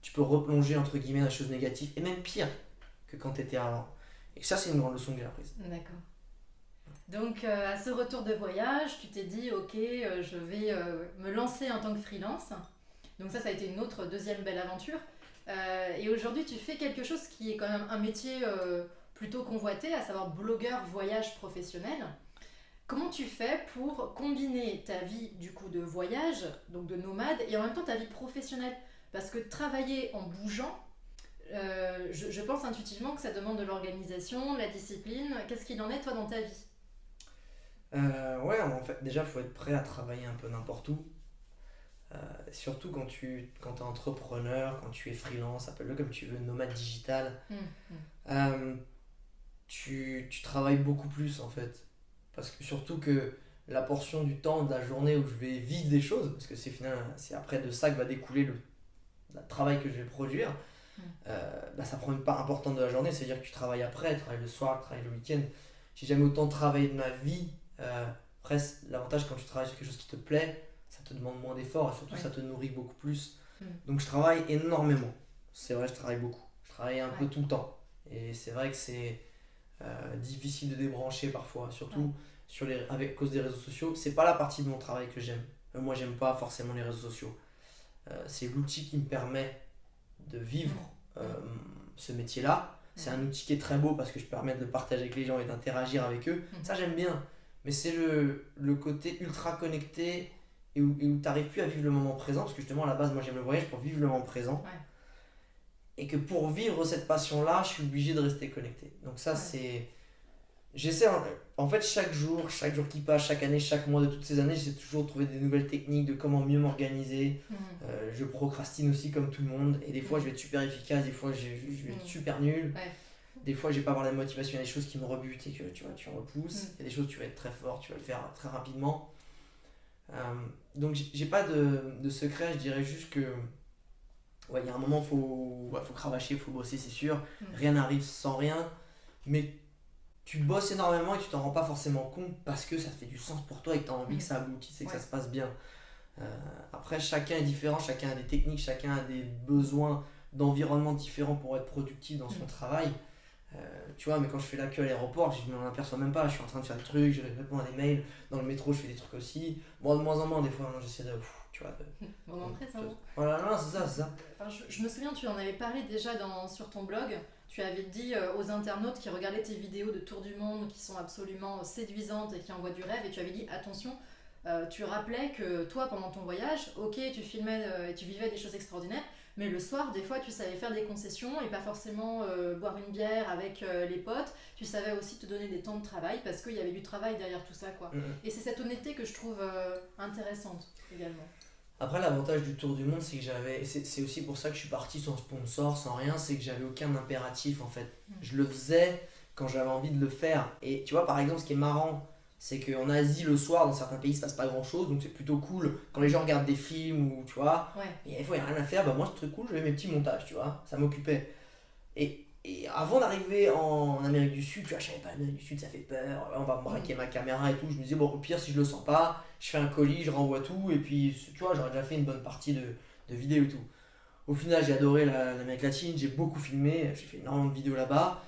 tu peux replonger entre guillemets dans les choses négatives et même pire que quand tu étais avant. Et ça, c'est une grande leçon que j'ai apprise. D'accord. Donc, à ce retour de voyage, tu t'es dit, ok, je vais me lancer en tant que freelance. Donc ça a été une autre deuxième belle aventure. Et aujourd'hui, tu fais quelque chose qui est quand même un métier plutôt convoité, à savoir blogueur voyage professionnel. Comment tu fais pour combiner ta vie du coup de voyage, donc de nomade, et en même temps ta vie professionnelle? Parce que travailler en bougeant, je pense intuitivement que ça demande de l'organisation, de la discipline. Qu'est-ce qu'il en est toi dans ta vie? Ouais, en fait, déjà, il faut être prêt à travailler un peu n'importe où. Surtout quand tu es entrepreneur, quand tu es freelance, appelle-le comme tu veux, nomade digital. Mm, mm. Euh, tu travailles beaucoup plus en fait. Parce que surtout que la portion du temps de la journée où je vais vivre des choses, parce que c'est après de ça que va découler le travail que je vais produire, Mm. ça prend une part importante de la journée, c'est-à-dire que tu travailles après, tu travailles le soir, tu travailles le week-end. J'ai jamais autant travaillé de ma vie. Après, l'avantage quand tu travailles sur quelque chose qui te plaît, ça te demande moins d'efforts et surtout Ouais. ça te nourrit beaucoup plus. Mm. Donc je travaille énormément. C'est vrai, je travaille beaucoup. Je travaille un peu Ouais. tout le temps. Et c'est vrai que c'est difficile de débrancher parfois, Ouais. surtout à cause des réseaux sociaux. C'est pas la partie de mon travail que j'aime. Moi, j'aime pas forcément les réseaux sociaux. C'est l'outil qui me permet de vivre Mm. euh, Mm. ce métier-là. C'est un Mhm. outil qui est très beau parce que je permets de le partager avec les gens et d'interagir avec eux. Ça, Mhm. j'aime bien. Mais c'est le côté ultra connecté et où tu n'arrives plus à vivre le moment présent. Parce que justement, à la base, moi, j'aime le voyage pour vivre le moment présent. Ouais. Et que pour vivre cette passion-là, je suis obligé de rester connecté. Donc ça, Ouais. c'est... J'essaie, en fait, chaque jour qui passe, chaque année, chaque mois de toutes ces années, j'essaie toujours de trouver des nouvelles techniques de comment mieux m'organiser. Mhm. Je procrastine aussi comme tout le monde. Et des fois, je vais être super efficace, des fois, je vais être Mhm. super nul. Ouais. Des fois, je vais pas avoir la motivation, il y a des choses qui me rebutent et que tu vois, tu repousses. Mhm. Il y a des choses, tu vas être très fort, tu vas le faire très rapidement. Euh, donc, j'ai pas de secret, je dirais juste que, ouais, il y a un moment, faut cravacher, faut bosser, c'est sûr. Mhm. Rien n'arrive sans rien. Mais tu bosses énormément et tu t'en rends pas forcément compte parce que ça fait du sens pour toi et que tu as envie que ça aboutisse et que ça se passe bien. Après, chacun est différent, chacun a des techniques, chacun a des besoins d'environnement différents pour être productif dans son travail. Tu vois, mais quand je fais la queue à l'aéroport, je m'en aperçois même pas, je suis en train de faire des trucs, je réponds à des mails, dans le métro je fais des trucs aussi. Bon, de moins en moins, des fois, j'essaie de. Tu vois. Moment présent. Voilà, non, c'est ça, c'est ça. Enfin, je me souviens, tu en avais parlé déjà sur ton blog. Tu avais dit aux internautes qui regardaient tes vidéos de tour du monde, qui sont absolument séduisantes et qui envoient du rêve, et tu avais dit attention, tu rappelais que toi, pendant ton voyage, ok, tu filmais et tu vivais des choses extraordinaires, mais le soir, des fois, tu savais faire des concessions et pas forcément boire une bière avec les potes. Tu savais aussi te donner des temps de travail parce qu'il y avait du travail derrière tout ça, quoi. Et c'est cette honnêteté que je trouve intéressante également. Après, l'avantage du tour du monde, c'est que c'est aussi pour ça que je suis parti sans sponsor, sans rien, c'est que j'avais aucun impératif en fait. Je le faisais quand j'avais envie de le faire. Et tu vois, par exemple, ce qui est marrant, c'est qu'en Asie, le soir, dans certains pays, il se passe pas grand chose, donc c'est plutôt cool quand les gens regardent des films ou tu vois. Et des fois, il n'y a rien à faire, bah moi, c'est très cool, j'avais mes petits montages, tu vois, ça m'occupait. Et avant d'arriver en Amérique du Sud, tu vois, je savais pas, l'Amérique du Sud ça fait peur, on va me braquer ma caméra et tout. Je me disais, bon, au pire, si je le sens pas, je fais un colis, je renvoie tout, et puis, tu vois, j'aurais déjà fait une bonne partie de vidéos et tout. Au final, j'ai adoré l'Amérique latine, j'ai beaucoup filmé, j'ai fait énormément de vidéos là-bas,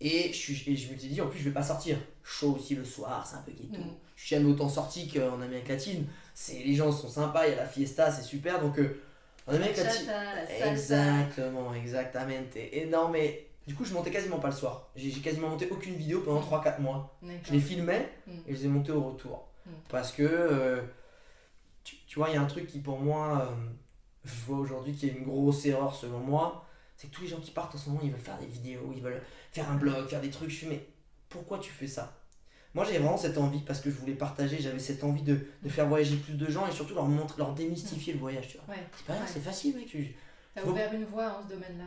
et je me suis dit, en plus, je vais pas sortir. Chaud aussi le soir, c'est un peu ghetto. Je suis jamais autant sorti qu'en Amérique latine, les gens sont sympas, il y a la fiesta, c'est super, donc en Amérique latine. Exactement, exactamente. Et non, mais. Du coup, je montais quasiment pas le soir. J'ai quasiment monté aucune vidéo pendant 3-4 mois. Je les filmais et je les ai montés au retour. Parce que, tu vois, il y a un truc qui pour moi, je vois aujourd'hui qui est une grosse erreur selon moi, c'est que tous les gens qui partent en ce moment, ils veulent faire des vidéos, ils veulent faire un blog, faire des trucs. Je suis, mais pourquoi tu fais ça? Moi, j'avais vraiment cette envie parce que je voulais partager, j'avais cette envie de faire voyager plus de gens et surtout leur démystifier le voyage, tu vois. C'est pas grave, c'est facile, mec. T'as ouvert une voie en ce domaine-là.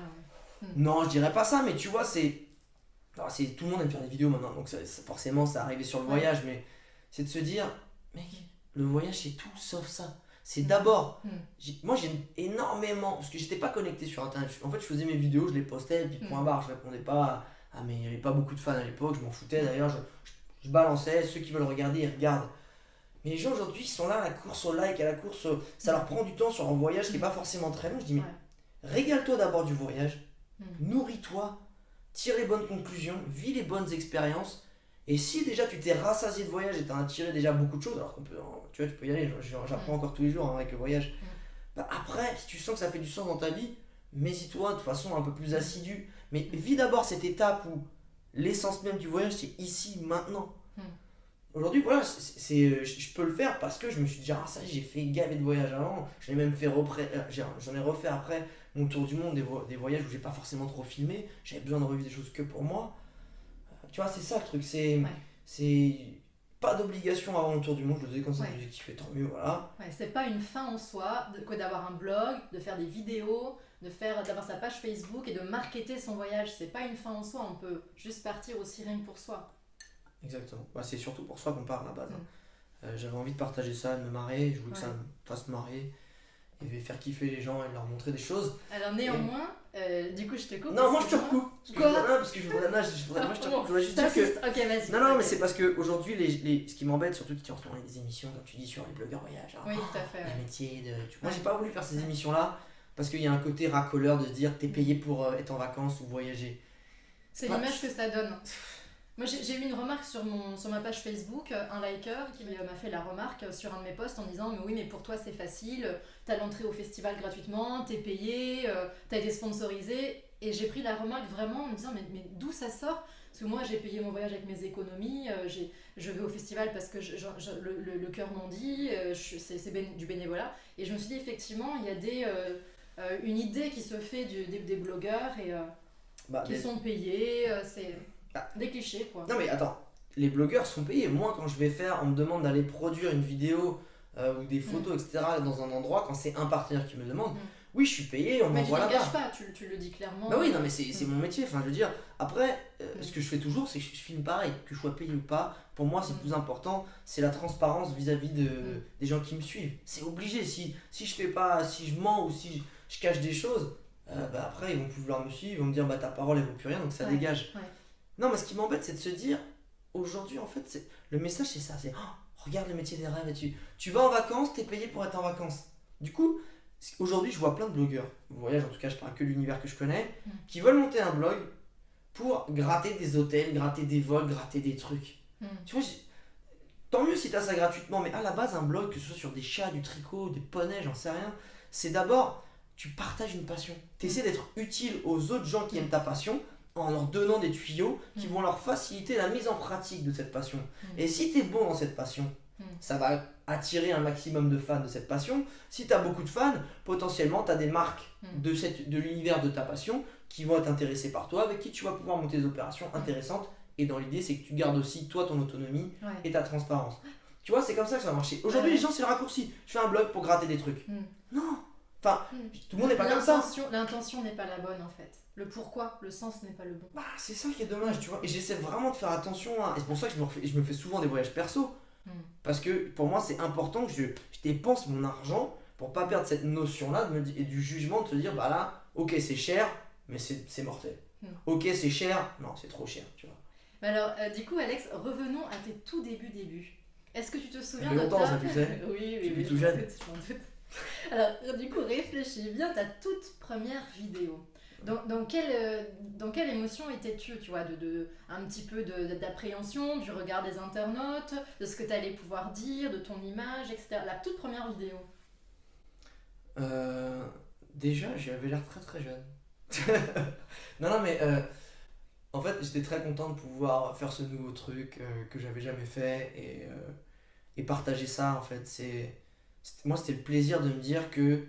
Non, je dirais pas ça, mais tu vois, tout le monde aime faire des vidéos maintenant, donc forcément ça arrivait sur le voyage, mais c'est de se dire, mec, le voyage c'est tout sauf ça. C'est d'abord, moi j'ai énormément, parce que j'étais pas connecté sur internet, en fait je faisais mes vidéos, je les postais, et puis point barre, je répondais pas mais il n'y avait pas beaucoup de fans à l'époque, je m'en foutais d'ailleurs, je balançais, ceux qui veulent regarder, ils regardent. Mais les gens aujourd'hui ils sont là à la course au like, à la course, ça leur prend du temps sur un voyage qui est pas forcément très long, je dis mais régale-toi d'abord du voyage. Nourris-toi, tire les bonnes conclusions, vis les bonnes expériences. Et si déjà tu t'es rassasié de voyage et tu as tiré déjà beaucoup de choses, alors qu'on peut, tu vois, tu peux y aller, j'apprends encore tous les jours avec le voyage. Bah après, si tu sens que ça fait du sens dans ta vie, mets-y-toi de façon un peu plus assidue. Mais vis d'abord cette étape où l'essence même du voyage c'est ici, maintenant. Aujourd'hui, voilà, je peux le faire parce que je me suis dit, ça j'ai fait gaver de voyages avant, j'en ai même fait j'en ai refait après mon tour du monde, des voyages où j'ai pas forcément trop filmé, j'avais besoin de revivre des choses que pour moi. Tu vois, c'est ça le truc, c'est pas d'obligation avant le tour du monde, je le faisais quand ça me faisait kiffer, tant mieux, voilà. C'est pas une fin en soi que d'avoir un blog, de faire des vidéos, d'avoir sa page Facebook et de marketer son voyage, c'est pas une fin en soi, on peut juste partir aussi rien que pour soi. Exactement, c'est surtout pour soi qu'on part à la base. J'avais envie de partager ça, de me marrer, je voulais que ça me fasse marrer et faire kiffer les gens et leur montrer des choses. Alors néanmoins, du coup je te coupe. Non, moi je te recoupe. Quoi? Parce que je voudrais juste dire que. Ok, vas-y. Non, mais c'est parce qu'aujourd'hui, ce qui m'embête, surtout qui en ce moment des émissions, comme tu dis, sur les blogueurs voyage. Oui, tout à fait. Les métiers de. Moi j'ai pas voulu faire ces émissions-là parce qu'il y a un côté racoleur de se dire t'es payé pour être en vacances ou voyager. C'est l'image que ça donne. Moi j'ai eu une remarque sur ma page Facebook, un liker qui m'a fait la remarque sur un de mes posts en disant mais oui mais pour toi c'est facile, t'as l'entrée au festival gratuitement, t'es payé, t'as été sponsorisé, et j'ai pris la remarque vraiment en me disant mais d'où ça sort? Parce que moi j'ai payé mon voyage avec mes économies, je vais au festival parce que le cœur m'en dit, c'est du bénévolat, et je me suis dit effectivement il y a une idée qui se fait des blogueurs et qui sont payés, c'est... Des clichés quoi. Non mais attends, les blogueurs sont payés. Moi quand je vais on me demande d'aller produire une vidéo ou des photos etc. dans un endroit, quand c'est un partenaire qui me demande, oui je suis payé, on m'envoie là-bas. Mais tu ne caches pas, tu le dis clairement. Bah oui, non mais c'est mon métier, enfin je veux dire, après ce que je fais toujours c'est que je filme pareil, que je sois payé ou pas, pour moi c'est plus important, c'est la transparence vis-à-vis des gens qui me suivent. C'est obligé, si je fais pas, si je mens ou si je cache des choses, après ils vont plus vouloir me suivre, ils vont me dire ta parole elle vaut plus rien donc ça dégage. Non, mais ce qui m'embête, c'est de se dire, aujourd'hui, en fait, le message, c'est ça. C'est regarde le métier des rêves. Et tu vas en vacances, t'es payé pour être en vacances. Du coup, aujourd'hui, je vois plein de blogueurs, voyage en tout cas, je parle que de l'univers que je connais, qui veulent monter un blog pour gratter des hôtels, gratter des vols, gratter des trucs. Tu vois, tant mieux si tu as ça gratuitement, mais à la base, un blog, que ce soit sur des chats, du tricot, des poneys, j'en sais rien, c'est d'abord, tu partages une passion. Tu essaies d'être utile aux autres gens qui aiment ta passion en leur donnant des tuyaux qui vont leur faciliter la mise en pratique de cette passion. Et si tu es bon dans cette passion, ça va attirer un maximum de fans de cette passion. Si tu as beaucoup de fans, potentiellement tu as des marques de l'univers de ta passion qui vont être intéressées par toi, avec qui tu vas pouvoir monter des opérations intéressantes. Et dans l'idée, c'est que tu gardes aussi toi ton autonomie et ta transparence. Tu vois, c'est comme ça que ça va marcher. Aujourd'hui, les gens, c'est le raccourci. Je fais un blog pour gratter des trucs. Non. Enfin, tout le monde n'est pas comme ça. L'intention n'est pas la bonne en fait. Le pourquoi, le sens n'est pas le bon. Bah, c'est ça qui est dommage, tu vois. Et j'essaie vraiment de faire attention à... Et c'est pour ça que je me fais souvent des voyages perso. Parce que pour moi, c'est important que je dépense mon argent pour pas perdre cette notion-là et du jugement de se dire, bah là, ok, c'est cher, mais c'est mortel. Ok, c'est cher, non, c'est trop cher, tu vois. Alors, du coup, Alex, revenons à tes tout débuts. Est-ce que tu te souviens de ta... ça, tu sais. Oui, tout jeune. Alors, du coup, réfléchis bien, ta toute première vidéo. Dans quelle émotion étais-tu, tu vois, un petit peu d'appréhension, du regard des internautes, de ce que tu allais pouvoir dire, de ton image, etc. La toute première vidéo. Déjà, j'avais l'air très très jeune. non, mais en fait, j'étais très content de pouvoir faire ce nouveau truc que j'avais jamais fait et partager ça, en fait. Moi, c'était le plaisir de me dire que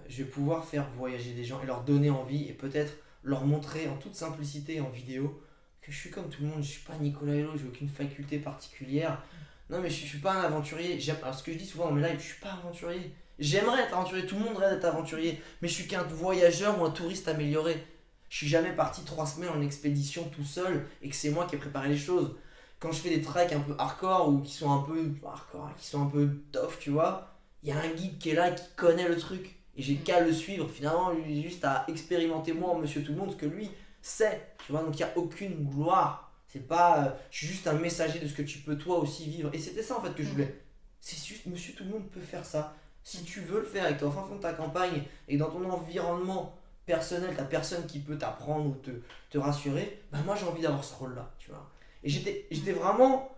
je vais pouvoir faire voyager des gens et leur donner envie et peut-être leur montrer en toute simplicité en vidéo que je suis comme tout le monde, je suis pas Nicolas Hulot, j'ai aucune faculté particulière. Non mais je suis pas un aventurier. Alors ce que je dis souvent dans mes lives, je suis pas aventurier. J'aimerais être aventurier, tout le monde rêve d'être aventurier, mais je suis qu'un voyageur ou un touriste amélioré. Je suis jamais parti 3 semaines en expédition tout seul et que c'est moi qui ai préparé les choses. Quand je fais des treks un peu hardcore ou qui sont un peu hardcore, qui sont un peu tough, tu vois, il y a un guide qui est là qui connaît le truc. Et j'ai qu'à le suivre, finalement, lui, juste à expérimenter moi en Monsieur Tout-le-Monde ce que lui sait, tu vois, donc il n'y a aucune gloire. C'est pas, je suis juste un messager de ce que tu peux toi aussi vivre. Et c'était ça en fait que je voulais. C'est juste, Monsieur Tout-le-Monde peut faire ça. Si tu veux le faire et que tu es au fin fond de ta campagne et dans ton environnement personnel, t'as personne qui peut t'apprendre ou te rassurer, bah moi j'ai envie d'avoir ce rôle-là, tu vois. Et j'étais vraiment,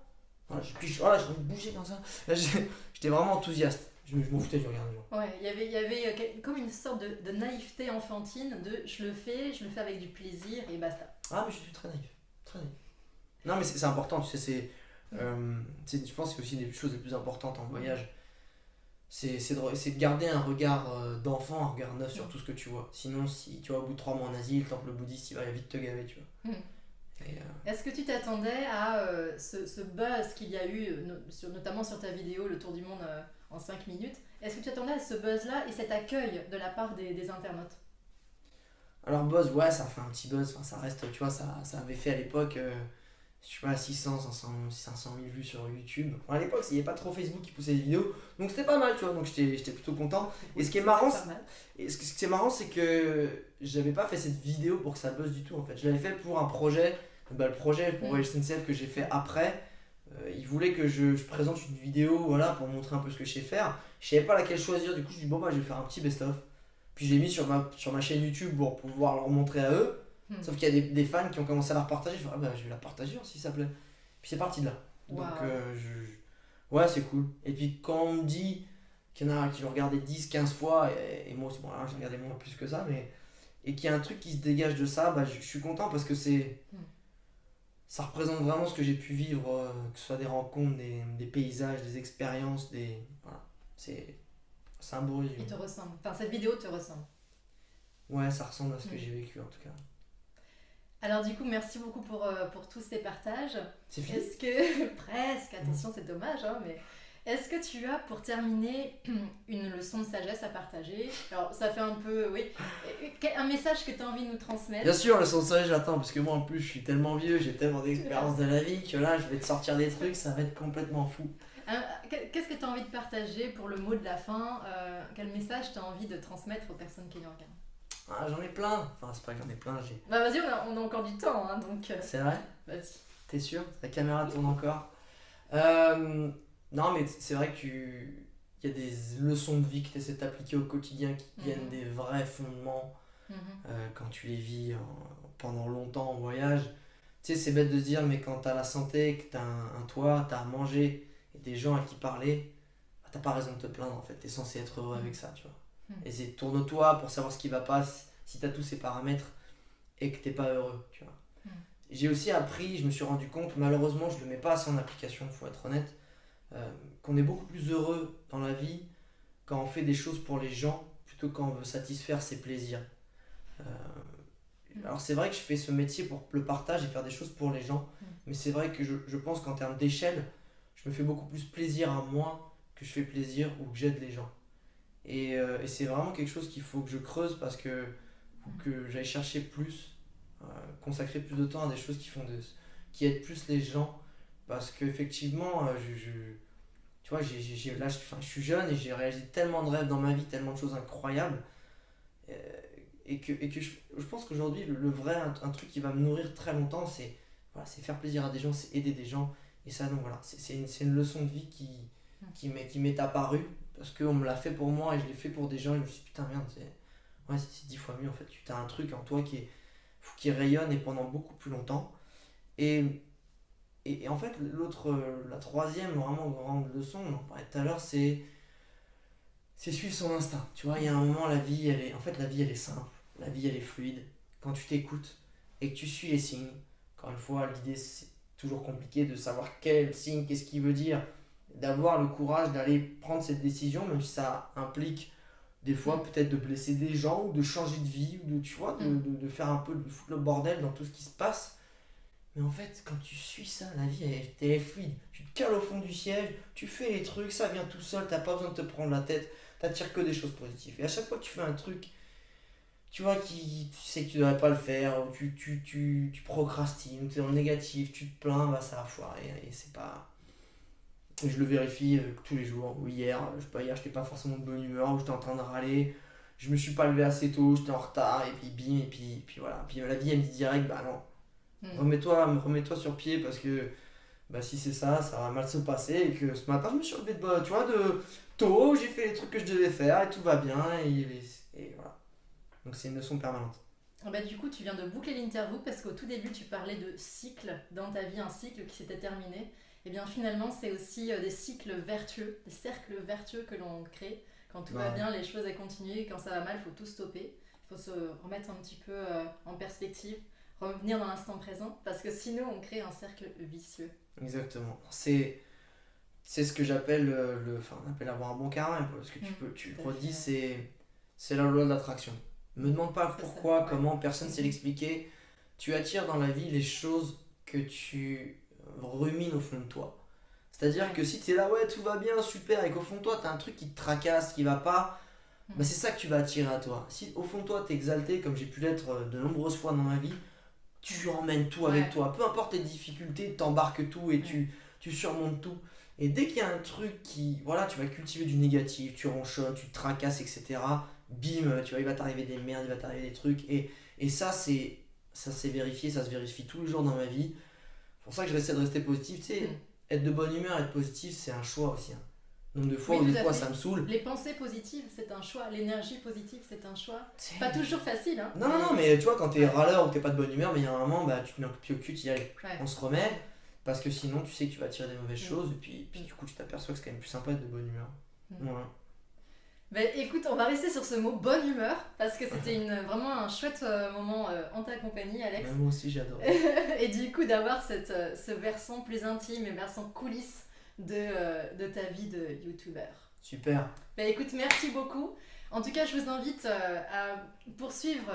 voilà, j'ai envie de bouger comme ça. J'étais vraiment enthousiaste. Je m'en foutais du regard des gens. Ouais, il y avait comme une sorte de naïveté enfantine de je le fais avec du plaisir et basta. Ah, mais je suis très naïf. Très naïf. Non, mais c'est important, tu sais, je pense que c'est aussi une des choses les plus importantes en voyage. C'est de garder un regard d'enfant, un regard neuf sur tout ce que tu vois. Sinon, si tu vas au bout de 3 mois en Asie, le temple bouddhiste, il va vite te gaver, tu vois. Est-ce que tu t'attendais à ce buzz qu'il y a eu, notamment sur ta vidéo Le Tour du Monde en 5 minutes? Est-ce que tu t'attendais à ce buzz-là et cet accueil de la part des internautes? Alors buzz, ouais, ça fait un petit buzz, enfin, ça reste, tu vois, ça avait fait à l'époque, je sais pas, 600, 500 000 vues sur YouTube. Bon, à l'époque, il n'y avait pas trop Facebook qui poussait les vidéos, donc c'était pas mal, tu vois, donc j'étais plutôt content. Et ce qui est marrant, c'est que j'avais pas fait cette vidéo pour que ça buzz du tout, en fait. Je l'avais fait pour un projet, le projet pour Voyage SNCF que j'ai fait après. Il voulait que je présente une vidéo, voilà, pour montrer un peu ce que je sais faire. Je savais pas laquelle choisir, du coup je dis bon bah je vais faire un petit best-of. Puis je l'ai mis sur ma chaîne YouTube pour pouvoir leur montrer à eux. Sauf qu'il y a des fans qui ont commencé à la repartager. Je fais, ah bah je vais la partager si ça plaît. Puis c'est parti de là. Wow. Donc ouais, c'est cool. Et puis quand on me dit qu'il y en a qui l'ont regardé 10, 15 fois, et moi aussi, bon là j'ai regardé moins plus que ça, mais et qu'il y a un truc qui se dégage de ça, bah je suis content parce que ça représente vraiment ce que j'ai pu vivre, que ce soit des rencontres, des paysages, des expériences, voilà. C'est un beau résumé. Il te ressemble. Enfin, cette vidéo te ressemble. Ouais, ça ressemble à ce que j'ai vécu en tout cas. Alors du coup, merci beaucoup pour tous ces partages. C'est fini. Est-ce que... Presque, attention, c'est dommage, hein, mais... Est-ce que tu as, pour terminer, une leçon de sagesse à partager? Alors, ça fait un peu, oui, un message que tu as envie de nous transmettre? Bien sûr, le leçon de sagesse, j'attends, parce que moi, en plus, je suis tellement vieux, j'ai tellement d'expérience de la vie, que là, je vais te sortir des trucs, ça va être complètement fou. Qu'est-ce que tu as envie de partager pour le mot de la fin? Quel message tu as envie de transmettre aux personnes qui nous regardent? J'en ai plein. Enfin, c'est pas que j'en ai plein, Bah vas-y, on a encore du temps, hein, donc... C'est vrai? Vas-y. T'es sûr? La caméra tourne encore. Euh, non, mais c'est vrai qu'il y a des leçons de vie que tu essaies d'appliquer au quotidien qui viennent des vrais fondements Mhm. quand tu les vis pendant longtemps en voyage. Tu sais, c'est bête de se dire, mais quand t'as la santé, que t'as un toit, t'as à manger et des gens à qui parler, bah, t'as pas raison de te plaindre en fait. T'es censé être heureux avec ça, tu vois. Mhm. Et c'est tourne-toi pour savoir ce qui va pas si t'as tous ces paramètres et que t'es pas heureux, tu vois. Mhm. J'ai aussi appris, je me suis rendu compte, malheureusement je le mets pas assez en application, faut être honnête, qu'on est beaucoup plus heureux dans la vie quand on fait des choses pour les gens plutôt que quand on veut satisfaire ses plaisirs. Euh, alors c'est vrai que je fais ce métier pour le partage et faire des choses pour les gens, mais c'est vrai que je pense qu'en termes d'échelle, je me fais beaucoup plus plaisir à moi que je fais plaisir ou que j'aide les gens. Et c'est vraiment quelque chose qu'il faut que je creuse parce que faut que j'aille chercher plus, consacrer plus de temps à des choses qui aident plus les gens. Parce qu'effectivement, tu vois, là, enfin, je suis jeune et j'ai réalisé tellement de rêves dans ma vie, tellement de choses incroyables. euh, et que je pense qu'aujourd'hui, le vrai, un truc qui va me nourrir très longtemps, c'est faire plaisir à des gens, c'est aider des gens. Et ça, donc voilà, c'est une leçon de vie qui m'est apparue parce qu'on me l'a fait pour moi et je l'ai fait pour des gens. Et je me suis dit, putain, merde, c'est 10 fois mieux en fait. Tu as un truc en toi qui rayonne et pendant beaucoup plus longtemps. Et, et en fait, la troisième vraiment grande leçon, on en parlait tout à l'heure, c'est suivre son instinct. Tu vois, il y a un moment, la vie, elle est simple. La vie, elle est fluide. Quand tu t'écoutes et que tu suis les signes, encore une fois, l'idée, c'est toujours compliqué de savoir quel signe, qu'est-ce qu'il veut dire, d'avoir le courage d'aller prendre cette décision, même si ça implique des fois peut-être de blesser des gens ou de changer de vie, ou tu vois, de faire un peu de foutre le bordel dans tout ce qui se passe. Mais en fait, quand tu suis ça, la vie, elle est fluide. Tu te cales au fond du siège, tu fais les trucs, ça vient tout seul, t'as pas besoin de te prendre la tête, t'attires que des choses positives. Et à chaque fois que tu fais un truc, tu vois, tu sais que tu devrais pas le faire, ou tu procrastines, tu es dans le négatif, tu te plains, bah ça va foirer. Et c'est pas. Et je le vérifie tous les jours. Ou hier, je sais pas, hier, j'étais pas forcément de bonne humeur, ou j'étais en train de râler, je me suis pas levé assez tôt, j'étais en retard, et puis bim, et puis voilà. Puis la vie, elle me dit direct, bah non. Remets-toi sur pied parce que bah, si c'est ça, ça va mal se passer. Et que ce matin, je me suis relevé tu vois, de tôt, j'ai fait les trucs que je devais faire et tout va bien. Et voilà. Donc c'est une leçon permanente. Ah bah, du coup, tu viens de boucler l'interview parce qu'au tout début, tu parlais de cycle dans ta vie, un cycle qui s'était terminé. Et bien finalement, c'est aussi des cycles vertueux, des cercles vertueux que l'on crée. Quand tout va Ouais. bien, les choses à continuer. Quand ça va mal, il faut tout stopper. Il faut se remettre un petit peu en perspective, revenir dans l'instant présent parce que sinon, on crée un cercle vicieux. Exactement. C'est ce que j'appelle enfin, on appelle avoir un bon karma. Parce que tu Tout le à redis, fait. c'est la loi de l'attraction. Me demande pas C'est ça, pourquoi, ouais. comment, personne ne sait l'expliquer. Tu attires dans la vie les choses que tu rumines au fond de toi. C'est-à-dire Ouais. que si tu es là, ouais, tout va bien, super, et qu'au fond de toi, tu as un truc qui te tracasse, qui va pas, bah c'est ça que tu vas attirer à toi. Si au fond de toi, tu es exalté, comme j'ai pu l'être de nombreuses fois dans ma vie, tu emmènes tout avec Ouais. toi. Peu importe tes difficultés, t'embarques tout et Ouais. tu surmontes tout. Et dès qu'il y a un truc qui, voilà, tu vas cultiver du négatif, tu ronchonnes, tu te tracasses, etc. Bim, tu vois, il va t'arriver des merdes, il va t'arriver des trucs. Et ça c'est vérifié, ça se vérifie tous les jours dans ma vie. C'est pour ça que j'essaie de rester positif. Tu sais, être de bonne humeur, être positif, c'est un choix aussi, hein. Nombre de fois Oui, où des tout à fois fait. ça me saule. Les pensées positives, c'est un choix. L'énergie positive, c'est un choix. C'est- Pas toujours facile, hein. Non, non, non, mais tu vois, quand t'es Ouais. râleur ou t'es pas de bonne humeur, mais il y a un moment, bah, tu te mets un coup de pied au cul, tu y allez, Ouais. on se remet, parce que sinon tu sais que tu vas tirer des mauvaises Mm. choses, et puis du coup tu t'aperçois que c'est quand même plus sympa d'être de bonne humeur. Mm. Voilà. Ben, écoute, on va rester sur ce mot bonne humeur parce que c'était vraiment un chouette moment en ta compagnie, Alex. Moi aussi j'adore. Et du coup, d'avoir ce versant plus intime et versant coulisses de ta vie de youtubeur. Super. Ben, écoute, merci beaucoup. En tout cas, je vous invite à poursuivre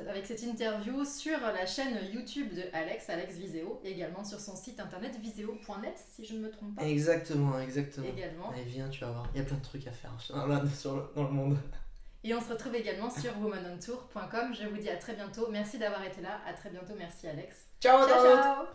avec cette interview sur la chaîne YouTube de Alex Viseo, et également sur son site internet viseo.net, si je ne me trompe pas. Exactement, exactement. Également. Allez, viens, tu vas voir, il y a plein de trucs à faire dans le monde. Et on se retrouve également sur womanontour.com. Je vous dis à très bientôt. Merci d'avoir été là. À très bientôt. Merci Alex. Ciao, Ciao, ciao. ciao!